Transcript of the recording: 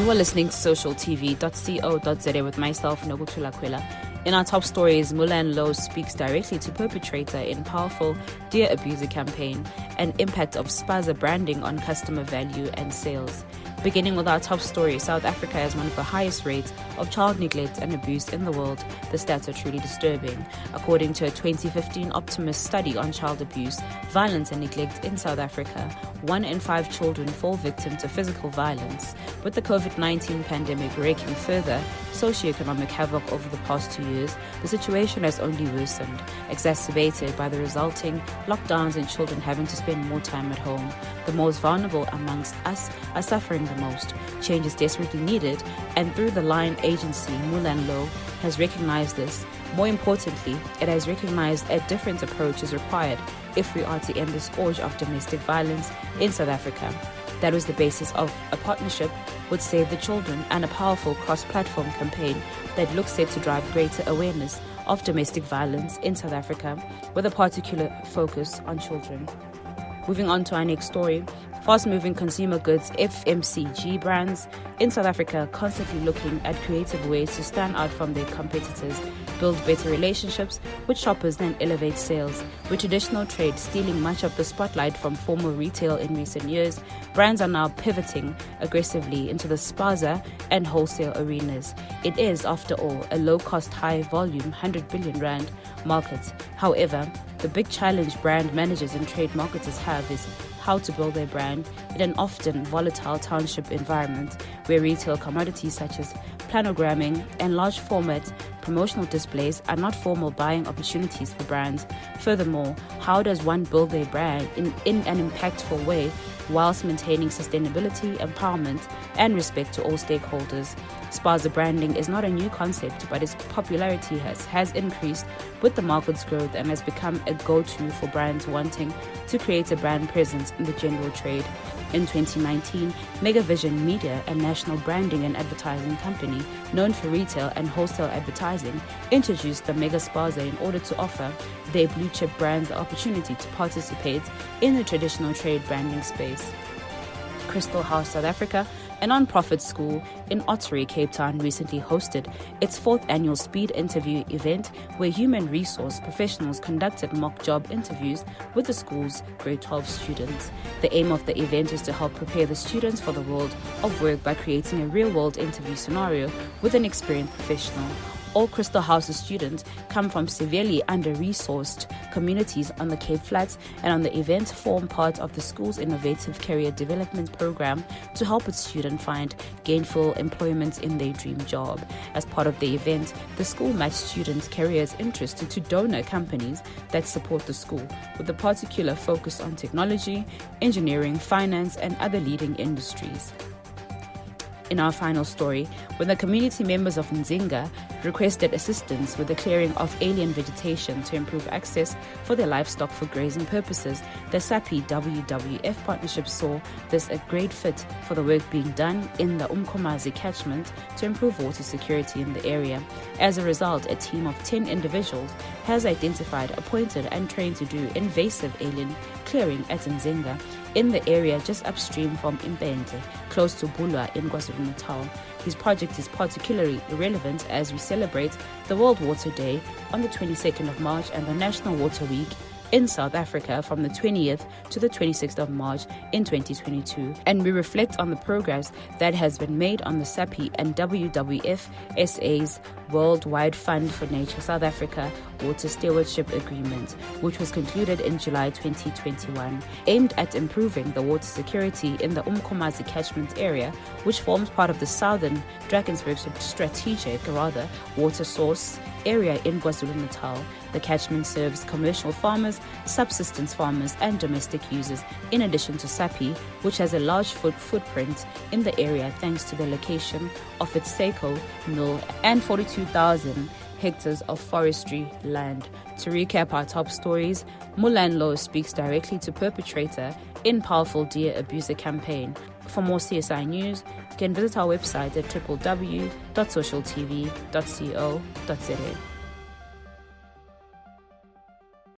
You are listening to socialtv.co.za with myself, Nokuthula Khwela. In our top stories, Bulletin speaks directly to perpetrator in powerful Dear Abuser campaign and impact of spaza branding on customer value and sales. Beginning with our top story, South Africa has one of the highest rates of child neglect and abuse in the world. The stats are truly disturbing. According to a 2015 Optimus study on child abuse, violence and neglect in South Africa, 1 in 5 children fall victim to physical violence. With the COVID-19 pandemic wreaking further socioeconomic havoc over the past 2 years, the situation has only worsened, exacerbated by the resulting lockdowns and children having to spend more time at home. The most vulnerable amongst us are suffering the most. Change is desperately needed, and through the Lion agency, Bulletin has recognized this. More importantly, it has recognized a different approach is required if we are to end the scourge of domestic violence in South Africa. That was the basis of a partnership with Save the Children and a powerful cross-platform campaign that looks set to drive greater awareness of domestic violence in South Africa, with a particular focus on children. Moving on to our next story, fast-moving consumer goods FMCG brands in South Africa are constantly looking at creative ways to stand out from their competitors, build better relationships with shoppers, and elevate sales. With traditional trade stealing much of the spotlight from formal retail in recent years, brands are now pivoting aggressively into the spaza and wholesale arenas. It is, after all, a low-cost, high-volume, 100 billion rand market. However, the big challenge brand managers and trade marketers have is how to build their brand in an often volatile township environment where retail commodities such as planogramming and large format promotional displays are not formal buying opportunities for brands. Furthermore, how does one build their brand in an impactful way whilst maintaining sustainability, empowerment, and respect to all stakeholders? Spaza branding is not a new concept, but its popularity has increased with the market's growth and has become a go-to for brands wanting to create a brand presence in the general trade. In 2019, Megavision Media, a national branding and advertising company known for retail and wholesale advertising, introduced the Mega Spaza in order to offer their blue-chip brands the opportunity to participate in the traditional trade branding space. Crystal House South Africa, a non-profit school in Ottery, Cape Town, recently hosted its 4th annual speed interview event where human resource professionals conducted mock job interviews with the school's grade 12 students. The aim of the event is to help prepare the students for the world of work by creating a real-world interview scenario with an experienced professional. All Crystal House's students come from severely under-resourced communities on the Cape Flats, and on the event form part of the school's innovative career development program to help its students find gainful employment in their dream job. As part of the event, the school matched students' careers interested to donor companies that support the school, with a particular focus on technology, engineering, finance, and other leading industries. In our final story, when the community members of Nzinga requested assistance with the clearing of alien vegetation to improve access for their livestock for grazing purposes, the SAPI WWF partnership saw this a great fit for the work being done in the Umkomazi catchment to improve water security in the area. As a result, a team of 10 individuals has identified, appointed and trained to do invasive alien clearing at Nzinga in the area just upstream from Impente, close to Bulwa in KwaZulu-Natal. This project is particularly relevant as we celebrate the World Water Day on the 22nd of March and the National Water Week in South Africa from the 20th to the 26th of March in 2022. And we reflect on the progress that has been made on the SAPI and WWF SA's Worldwide Fund for Nature South Africa Water Stewardship Agreement, which was concluded in July 2021, aimed at improving the water security in the Umkomazi catchment area, which forms part of the southern Drakensberg strategic water source area in KwaZulu-Natal. The catchment serves commercial farmers, subsistence farmers, and domestic users, in addition to SAPI, which has a large footprint in the area thanks to the location of its Seiko mill and 42,000 hectares of forestry land. To recap our top stories, Bulletin speaks directly to perpetrator in powerful Dear Abuser campaign. For more CSI news, you can visit our website at www.socialtv.co.za.